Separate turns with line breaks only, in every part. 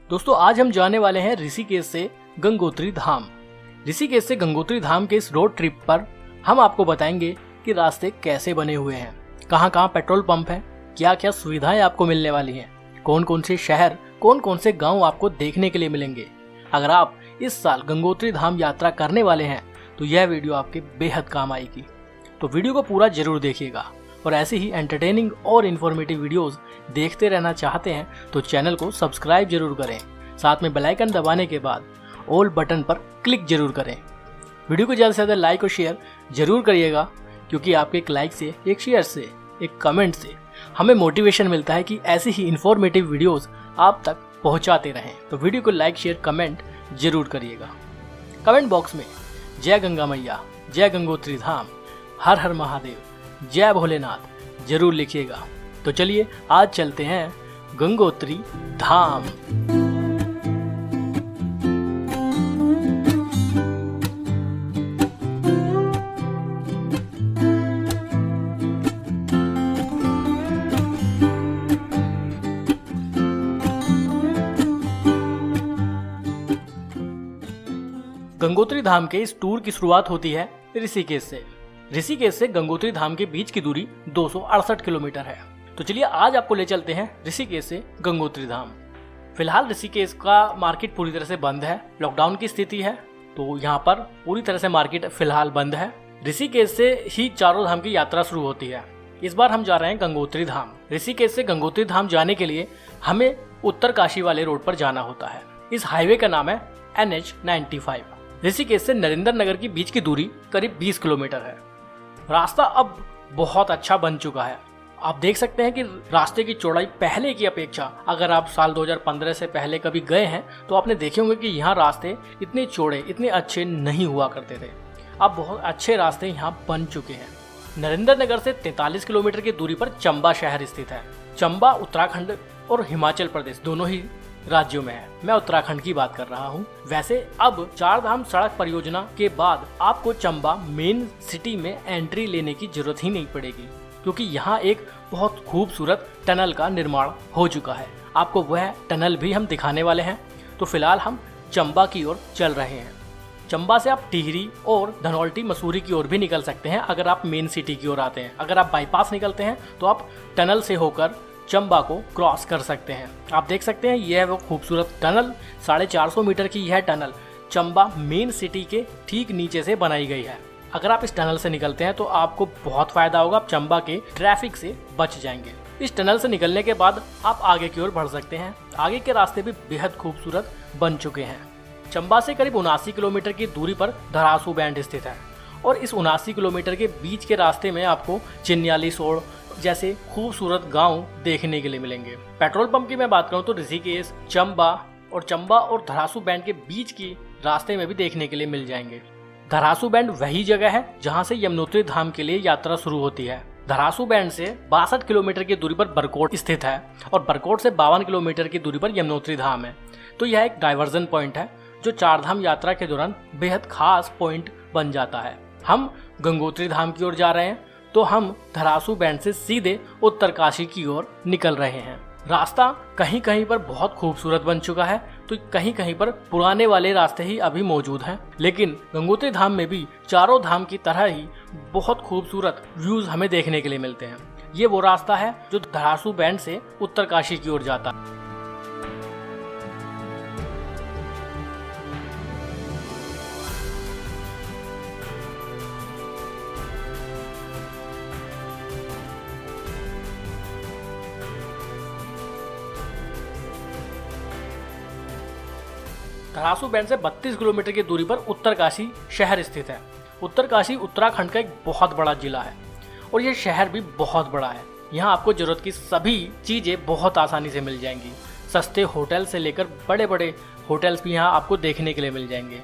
दोस्तों आज हम जाने वाले हैं ऋषिकेश से गंगोत्री धाम। ऋषिकेश से गंगोत्री धाम के इस रोड ट्रिप पर हम आपको बताएंगे कि रास्ते कैसे बने हुए हैं, कहां कहां पेट्रोल पंप है, क्या क्या सुविधाएं आपको मिलने वाली हैं, कौन कौन से शहर कौन कौन से गांव आपको देखने के लिए मिलेंगे। अगर आप इस साल गंगोत्री धाम यात्रा करने वाले हैं तो यह वीडियो आपके बेहद काम आएगी। तो वीडियो को पूरा जरूर देखिएगा और ऐसे ही एंटरटेनिंग और इन्फॉर्मेटिव वीडियोस देखते रहना चाहते हैं तो चैनल को सब्सक्राइब जरूर करें। साथ में बेल आइकन दबाने के बाद ऑल बटन पर क्लिक जरूर करें। वीडियो को ज़्यादा से ज़्यादा लाइक और शेयर जरूर करिएगा, क्योंकि आपके एक लाइक से, एक शेयर से, एक कमेंट से हमें मोटिवेशन मिलता है कि ऐसी ही इन्फॉर्मेटिव वीडियोस आप तक पहुंचाते रहें। तो वीडियो को लाइक शेयर कमेंट जरूर करिएगा। कमेंट बॉक्स में जय गंगा मैया, जय गंगोत्री धाम, हर हर महादेव, जय भोलेनाथ जरूर लिखिएगा। तो चलिए आज चलते हैं गंगोत्री धाम। गंगोत्री धाम के इस टूर की शुरुआत होती है ऋषिकेश से। ऋषिकेश से गंगोत्री धाम के बीच की दूरी 268 किलोमीटर है। तो चलिए आज आपको ले चलते हैं ऋषिकेश से गंगोत्री धाम। फिलहाल ऋषिकेश का मार्केट पूरी तरह से बंद है, लॉकडाउन की स्थिति है, तो यहाँ पर पूरी तरह से मार्केट फिलहाल बंद है। ऋषिकेश से ही चारों धाम की यात्रा शुरू होती है। इस बार हम जा रहे हैं गंगोत्री धाम। ऋषिकेश से गंगोत्री धाम जाने के लिए हमें उत्तरकाशी वाले रोड पर जाना होता है। इस हाईवे का नाम है NH95। ऋषिकेश से नरेंद्र नगर की बीच की दूरी करीब 20 किलोमीटर है। रास्ता अब बहुत अच्छा बन चुका है। आप देख सकते हैं कि रास्ते की चौड़ाई पहले की अपेक्षा, अगर आप साल 2015 से पहले कभी गए हैं तो आपने देखे होंगे कि यहाँ रास्ते इतने चौड़े, इतने अच्छे नहीं हुआ करते थे। अब बहुत अच्छे रास्ते यहाँ बन चुके हैं। नरेंद्र नगर से 43 किलोमीटर की दूरी पर चंबा शहर स्थित है। चंबा उत्तराखंड और हिमाचल प्रदेश दोनों ही राज्यों में है। मैं उत्तराखंड की बात कर रहा हूँ। वैसे अब चार धाम सड़क परियोजना के बाद आपको चंबा मेन सिटी में एंट्री लेने की जरूरत ही नहीं पड़ेगी, क्योंकि यहाँ एक बहुत खूबसूरत टनल का निर्माण हो चुका है। आपको वह टनल भी हम दिखाने वाले हैं। तो फिलहाल हम चंबा की ओर चल रहे हैं। चंबा से आप टिहरी और धनौल्टी मसूरी की ओर भी निकल सकते हैं अगर आप मेन सिटी की ओर आते हैं। अगर आप बाईपास निकलते हैं तो आप टनल से होकर चंबा को क्रॉस कर सकते हैं। आप देख सकते हैं यह वो खूबसूरत टनल, 450 मीटर की यह टनल चंबा मेन सिटी के ठीक नीचे से बनाई गई है। अगर आप इस टनल से निकलते हैं तो आपको बहुत फायदा होगा, आप चंबा के ट्रैफिक से बच जाएंगे। इस टनल से निकलने के बाद आप आगे की ओर बढ़ सकते हैं। आगे के रास्ते भी बेहद खूबसूरत बन चुके हैं। चंबा से करीब 79 किलोमीटर की दूरी पर धरासू बैंड स्थित है और इस 79 किलोमीटर के बीच के रास्ते में आपको चिन्याली सोड़ जैसे खूबसूरत गांव देखने के लिए मिलेंगे। पेट्रोल पंप की मैं बात करूं तो ऋषिकेश, चंबा और धरासू बैंड के बीच की रास्ते में भी देखने के लिए मिल जाएंगे। धरासू बैंड वही जगह है जहां से यमुनोत्री धाम के लिए यात्रा शुरू होती है। धरासू बैंड से 62 किलोमीटर की दूरी पर बरकोट स्थित है और बरकोट से 52 किलोमीटर की दूरी पर यमुनोत्री धाम है। तो यह एक डाइवर्जन पॉइंट है जो चार धाम यात्रा के दौरान बेहद खास पॉइंट बन जाता है। हम गंगोत्री धाम की ओर जा रहे हैं तो हम धरासू बैंड से सीधे उत्तरकाशी की ओर निकल रहे हैं। रास्ता कहीं कहीं पर बहुत खूबसूरत बन चुका है तो कहीं कहीं पर पुराने वाले रास्ते ही अभी मौजूद हैं, लेकिन गंगोत्री धाम में भी चारों धाम की तरह ही बहुत खूबसूरत व्यूज हमें देखने के लिए मिलते हैं। ये वो रास्ता है जो धरासू बैंड से उत्तरकाशी की ओर जाता है। धरासू बैंड से 32 किलोमीटर की दूरी पर उत्तरकाशी शहर स्थित है। उत्तरकाशी उत्तराखंड का एक बहुत बड़ा जिला है और यह शहर भी बहुत बड़ा है। यहाँ आपको जरूरत की सभी चीज़ें बहुत आसानी से मिल जाएंगी। सस्ते होटल से लेकर बड़े बड़े होटल्स भी यहाँ आपको देखने के लिए मिल जाएंगे।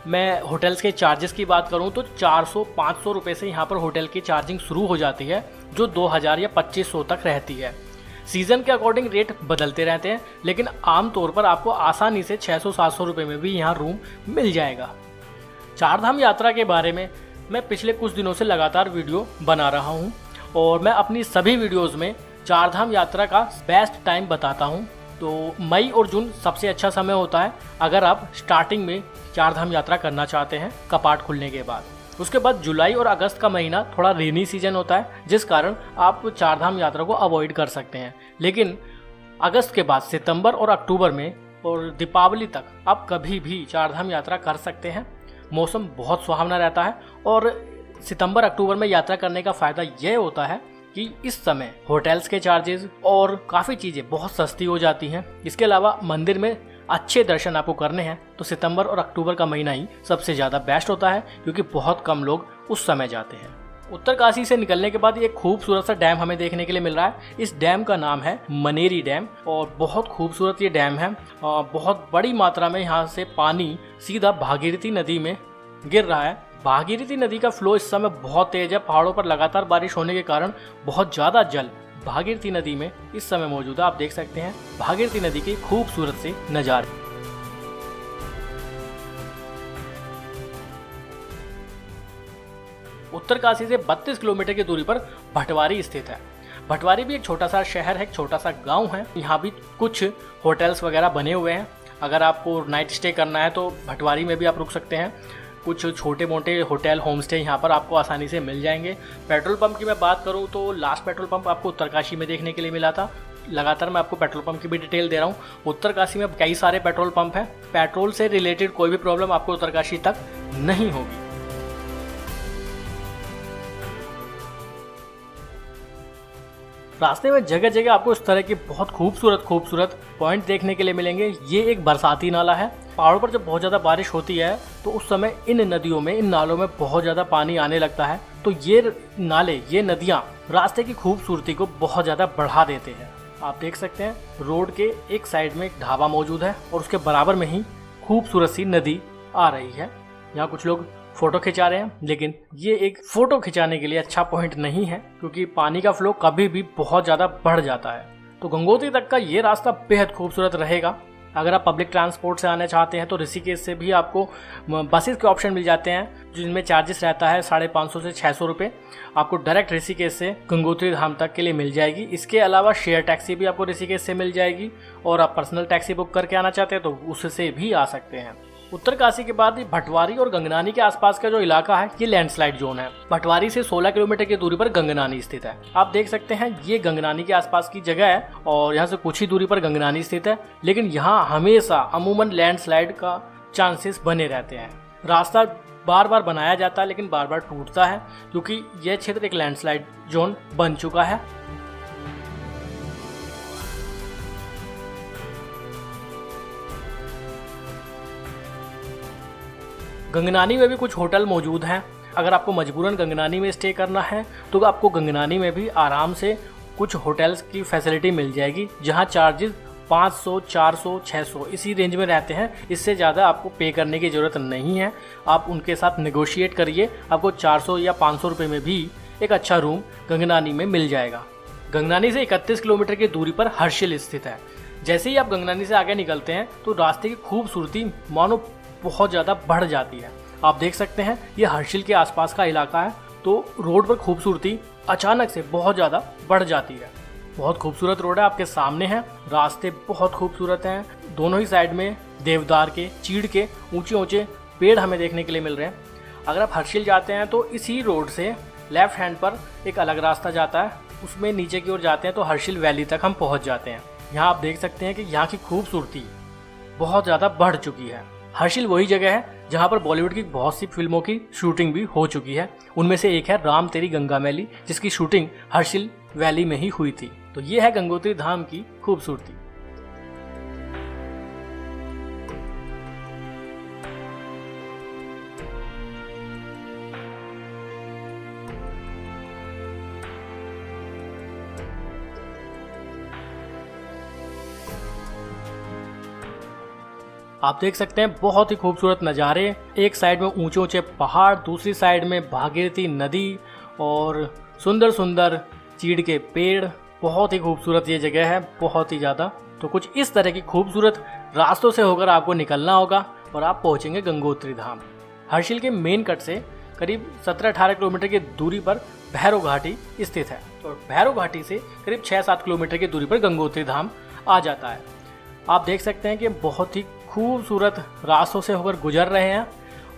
मैं होटल्स के चार्जेस की बात करूँ तो 400-500 रुपये से यहाँ पर होटल की चार्जिंग शुरू हो जाती है, जो 2000 या 2500 तक रहती है। सीजन के अकॉर्डिंग रेट बदलते रहते हैं, लेकिन आमतौर पर आपको आसानी से 600-700 रुपये में भी यहाँ रूम मिल जाएगा। चारधाम यात्रा के बारे में मैं पिछले कुछ दिनों से लगातार वीडियो बना रहा हूँ और मैं अपनी सभी वीडियोज़ में चारधाम यात्रा का बेस्ट टाइम बताता हूँ तो मई और जून सबसे अच्छा समय होता है अगर आप स्टार्टिंग में चार धाम यात्रा करना चाहते हैं कपाट खुलने के बाद। उसके बाद जुलाई और अगस्त का महीना थोड़ा रेनी सीजन होता है, जिस कारण आप चार धाम यात्रा को अवॉइड कर सकते हैं। लेकिन अगस्त के बाद सितंबर और अक्टूबर में और दीपावली तक आप कभी भी चार धाम यात्रा कर सकते हैं। मौसम बहुत सुहावना रहता है और सितंबर अक्टूबर में यात्रा करने का फ़ायदा यह होता है कि इस समय होटल्स के चार्जेस और काफ़ी चीज़ें बहुत सस्ती हो जाती हैं। इसके अलावा मंदिर में अच्छे दर्शन आपको करने हैं तो सितंबर और अक्टूबर का महीना ही सबसे ज़्यादा बेस्ट होता है, क्योंकि बहुत कम लोग उस समय जाते हैं। उत्तरकाशी से निकलने के बाद एक खूबसूरत सा डैम हमें देखने के लिए मिल रहा है। इस डैम का नाम है मनेरी डैम और बहुत खूबसूरत ये डैम है। बहुत बड़ी मात्रा में यहाँ से पानी सीधा भागीरथी नदी में गिर रहा है। भागीरथी नदी का फ्लो इस समय बहुत तेज है। पहाड़ों पर लगातार बारिश होने के कारण बहुत ज़्यादा जल भागीरथी नदी में इस समय मौजूद है। आप देख सकते हैं भागीरथी नदी के खूबसूरत से नज़ारे। उत्तरकाशी से 32 किलोमीटर की दूरी पर भटवारी स्थित है। भटवारी भी एक छोटा सा शहर है, एक छोटा सा गांव है। यहाँ भी कुछ होटल्स वगैरह बने हुए हैं। अगर आपको नाइट स्टे करना है तो भटवारी में भी आप रुक सकते हैं। कुछ छोटे मोटे होटल होम स्टे यहाँ पर आपको आसानी से मिल जाएंगे। पेट्रोल पंप की मैं बात करूँ तो लास्ट पेट्रोल पंप आपको उत्तरकाशी में देखने के लिए मिला था। लगातार मैं आपको पेट्रोल पंप की भी डिटेल दे रहा हूँ। उत्तरकाशी में कई सारे पेट्रोल पंप हैं। पेट्रोल से रिलेटेड कोई भी प्रॉब्लम आपको उत्तरकाशी तक नहीं होगी। रास्ते में जगह जगह आपको इस तरह की बहुत खूबसूरत पॉइंट देखने के लिए मिलेंगे। ये एक बरसाती नाला है। पहाड़ों पर जब बहुत ज़्यादा बारिश होती है तो उस समय इन नदियों में, इन नालों में बहुत ज़्यादा पानी आने लगता है। तो ये नाले, ये नदियाँ रास्ते की खूबसूरती को बहुत ज़्यादा बढ़ा देते हैं। आप देख सकते हैं रोड के एक साइड में एक ढाबा मौजूद है और उसके बराबर में ही खूबसूरत सी नदी आ रही है। यहाँ कुछ लोग फोटो खिंचा रहे हैं, लेकिन ये एक फोटो खिंचाने के लिए अच्छा पॉइंट नहीं है, क्योंकि पानी का फ्लो कभी भी बहुत ज़्यादा बढ़ जाता है। तो गंगोत्री तक का ये रास्ता बेहद खूबसूरत रहेगा। अगर आप पब्लिक ट्रांसपोर्ट से आना चाहते हैं तो ऋषिकेश से भी आपको बसेस के ऑप्शन मिल जाते हैं, जिनमें चार्जेस रहता है 550 से 600 रुपये। आपको डायरेक्ट ऋषिकेश से गंगोत्री धाम तक के लिए मिल जाएगी। इसके अलावा शेयर टैक्सी भी आपको ऋषिकेश से मिल जाएगी, और आप पर्सनल टैक्सी बुक करके आना चाहते हैं तो उससे भी आ सकते हैं। उत्तरकाशी के बाद भटवारी और गंगनानी के आसपास का जो इलाका है ये लैंडस्लाइड जोन है। भटवारी से 16 किलोमीटर की दूरी पर गंगनानी स्थित है। आप देख सकते हैं ये गंगनानी के आसपास की जगह है और यहाँ से कुछ ही दूरी पर गंगनानी स्थित है, लेकिन यहाँ हमेशा अमूमन लैंडस्लाइड का चांसेस बने रहते हैं। रास्ता बार बार बनाया जाता है लेकिन बार बार टूटता है, क्योंकि यह क्षेत्र एक लैंडस्लाइड जोन बन चुका है। गंगनानी में भी कुछ होटल मौजूद हैं। अगर आपको मजबूरन गंगनानी में स्टे करना है तो आपको गंगनानी में भी आराम से कुछ होटल्स की फैसिलिटी मिल जाएगी, जहां चार्जेस 500, 400, 600 इसी रेंज में रहते हैं। इससे ज़्यादा आपको पे करने की ज़रूरत नहीं है। आप उनके साथ नेगोशिएट करिए, आपको 400 या 500 रुपये में भी एक अच्छा रूम गंगनानी में मिल जाएगा। गंगनानी से 31 किलोमीटर की दूरी पर हर्षिल स्थित है। जैसे ही आप गंगनानी से आगे निकलते हैं तो रास्ते की खूबसूरती मानो बहुत ज़्यादा बढ़ जाती है। आप देख सकते हैं ये हर्षिल के आसपास का इलाका है, तो रोड पर खूबसूरती अचानक से बहुत ज़्यादा बढ़ जाती है। बहुत खूबसूरत रोड है, आपके सामने है। रास्ते बहुत खूबसूरत हैं। दोनों ही साइड में देवदार के, चीड़ के ऊंचे ऊंचे पेड़ हमें देखने के लिए मिल रहे हैं। अगर आप हर्षिल जाते हैं तो इसी रोड से लेफ्ट हैंड पर एक अलग रास्ता जाता है, उसमें नीचे की ओर जाते हैं तो हर्षिल वैली तक हम पहुँच जाते हैं। यहाँ आप देख सकते हैं कि यहाँ की खूबसूरती बहुत ज़्यादा बढ़ चुकी है। हर्षिल वही जगह है जहाँ पर बॉलीवुड की बहुत सी फिल्मों की शूटिंग भी हो चुकी है। उनमें से एक है राम तेरी गंगा मैली, जिसकी शूटिंग हर्षिल वैली में ही हुई थी। तो ये है गंगोत्री धाम की खूबसूरती। आप देख सकते हैं बहुत ही खूबसूरत नज़ारे। एक साइड में ऊंचे ऊंचे पहाड़, दूसरी साइड में भागीरथी नदी और सुंदर सुंदर चीड़ के पेड़। बहुत ही खूबसूरत ये जगह है, बहुत ही ज़्यादा। तो कुछ इस तरह की खूबसूरत रास्तों से होकर आपको निकलना होगा और आप पहुंचेंगे गंगोत्री धाम। हर्षिल के मेन कट से करीब 17-18 किलोमीटर की दूरी पर भैरव घाटी स्थित है और भैरव घाटी से करीब 6-7 किलोमीटर की दूरी पर गंगोत्री धाम आ जाता है। आप देख सकते हैं कि बहुत ही खूबसूरत रास्तों से होकर गुजर रहे हैं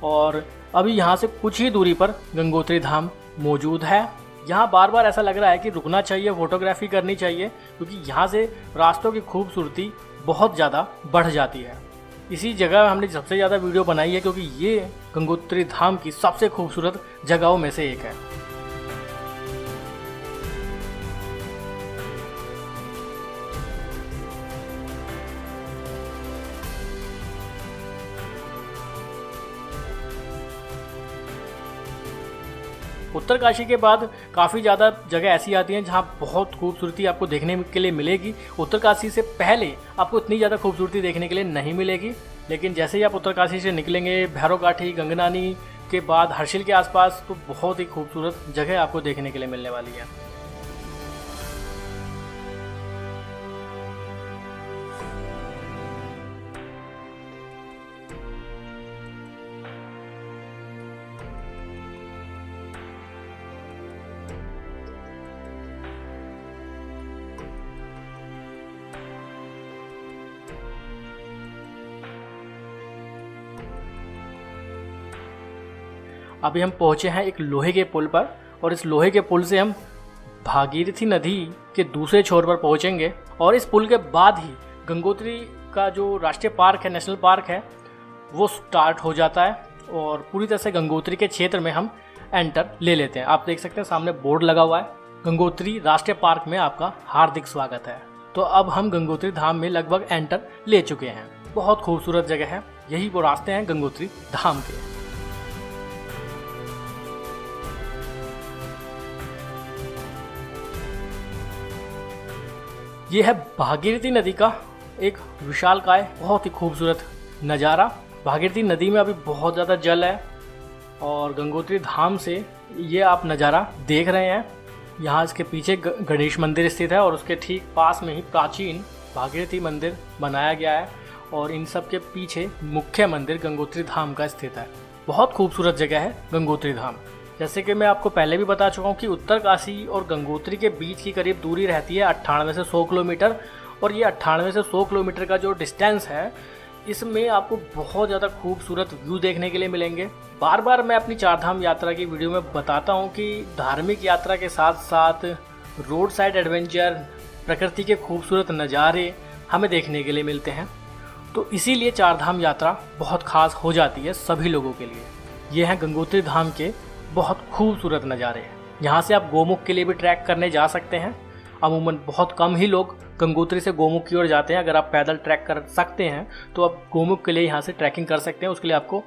और अभी यहाँ से कुछ ही दूरी पर गंगोत्री धाम मौजूद है। यहाँ बार बार ऐसा लग रहा है कि रुकना चाहिए, फोटोग्राफी करनी चाहिए, क्योंकि यहाँ से रास्तों की खूबसूरती बहुत ज़्यादा बढ़ जाती है। इसी जगह हमने सबसे ज़्यादा वीडियो बनाई है क्योंकि ये गंगोत्री धाम की सबसे खूबसूरत जगहों में से एक है। उत्तरकाशी के बाद काफ़ी ज़्यादा जगह ऐसी आती हैं जहाँ बहुत खूबसूरती आपको देखने के लिए मिलेगी। उत्तरकाशी से पहले आपको इतनी ज़्यादा खूबसूरती देखने के लिए नहीं मिलेगी, लेकिन जैसे ही आप उत्तरकाशी से निकलेंगे भैरवघाटी, गंगनानी के बाद हर्षिल के आसपास, तो बहुत ही खूबसूरत जगह आपको देखने के लिए मिलने वाली है। अभी हम पहुँचे हैं एक लोहे के पुल पर और इस लोहे के पुल से हम भागीरथी नदी के दूसरे छोर पर पहुँचेंगे और इस पुल के बाद ही गंगोत्री का जो राष्ट्रीय पार्क है, नेशनल पार्क है, वो स्टार्ट हो जाता है और पूरी तरह से गंगोत्री के क्षेत्र में हम एंटर ले लेते हैं। आप देख सकते हैं सामने बोर्ड लगा हुआ है, गंगोत्री राष्ट्रीय पार्क में आपका हार्दिक स्वागत है। तो अब हम गंगोत्री धाम में लगभग एंटर ले चुके हैं। बहुत खूबसूरत जगह है, यही वो रास्ते हैं गंगोत्री धाम के। ये है भागीरथी नदी का एक विशालकाय बहुत ही खूबसूरत नज़ारा। भागीरथी नदी में अभी बहुत ज़्यादा जल है और गंगोत्री धाम से ये आप नज़ारा देख रहे हैं। यहाँ इसके पीछे गणेश मंदिर स्थित है और उसके ठीक पास में ही प्राचीन भागीरथी मंदिर बनाया गया है और इन सब के पीछे मुख्य मंदिर गंगोत्री धाम का स्थित है। बहुत खूबसूरत जगह है गंगोत्री धाम। जैसे कि मैं आपको पहले भी बता चुका हूँ कि उत्तरकाशी और गंगोत्री के बीच की करीब दूरी रहती है 98 से 100 किलोमीटर और ये 98 से 100 किलोमीटर का जो डिस्टेंस है, इसमें आपको बहुत ज़्यादा खूबसूरत व्यू देखने के लिए मिलेंगे। बार बार मैं अपनी चारधाम यात्रा की वीडियो में बताता हूँ कि धार्मिक यात्रा के साथ साथ रोड साइड एडवेंचर, प्रकृति के खूबसूरत नज़ारे हमें देखने के लिए मिलते हैं, तो इसीलिए चारधाम यात्रा बहुत खास हो जाती है सभी लोगों के लिए। ये हैं गंगोत्री धाम के बहुत खूबसूरत नज़ारे। यहाँ से आप गोमुख के लिए भी ट्रैक करने जा सकते हैं। अमूमन बहुत कम ही लोग गंगोत्री से गोमुख की ओर जाते हैं। अगर आप पैदल ट्रैक कर सकते हैं तो आप गोमुख के लिए यहाँ से ट्रैकिंग कर सकते हैं। उसके लिए आपको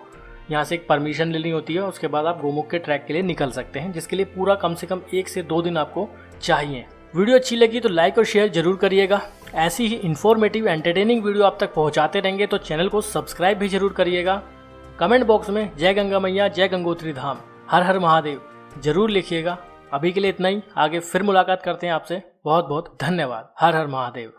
यहाँ से एक परमिशन लेनी होती है, उसके बाद आप गोमुख के ट्रैक के लिए निकल सकते हैं, जिसके लिए पूरा कम से कम 1 से 2 दिन आपको चाहिए। वीडियो अच्छी लगी तो लाइक और शेयर जरूर करिएगा। ऐसी ही इन्फॉर्मेटिव एंटरटेनिंग वीडियो आप तक पहुँचाते रहेंगे, तो चैनल को सब्सक्राइब भी जरूर करिएगा। कमेंट बॉक्स में जय गंगा मैया, जय गंगोत्री धाम, हर हर महादेव जरूर लिखिएगा। अभी के लिए इतना ही, आगे फिर मुलाकात करते हैं आपसे। बहुत बहुत धन्यवाद। हर हर महादेव।